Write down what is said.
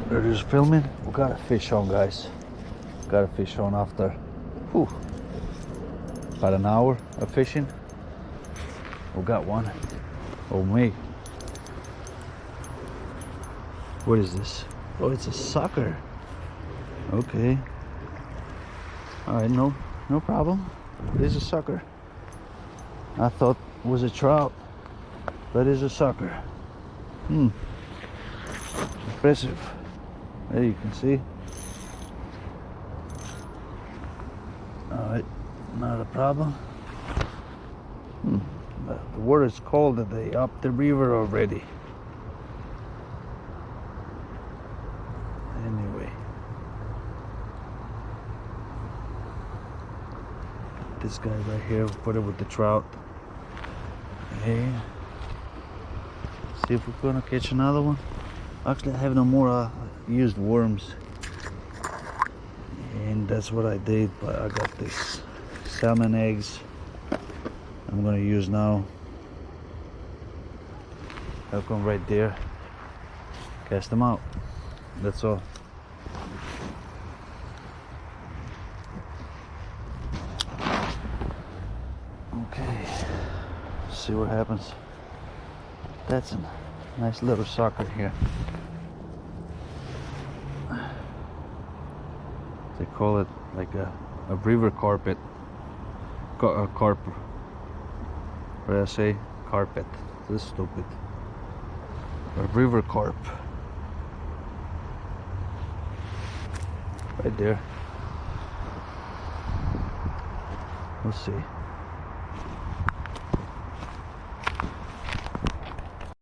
They're just filming. We got a fish on, guys. Got a fish on after about an hour of fishing. We got one. Oh me. What is this? Oh, it's a sucker. Okay. Alright, no problem. It is a sucker. I thought it was a trout, but it's a sucker. Impressive. There you can see. Alright, not a problem. The water is cold today, up the river already. Anyway. This guy right here, put it with the trout. Okay. See if we're gonna catch another one. Actually, I have no more used worms, and that's what I did. But I got this salmon eggs I'm gonna use now. Hook them right there, cast them out. That's all. Okay, see what happens. That's a nice little sucker here. They call it like a river carpet. Carp. What did I say? Carpet. This is stupid. A river carp. Right there. We'll see.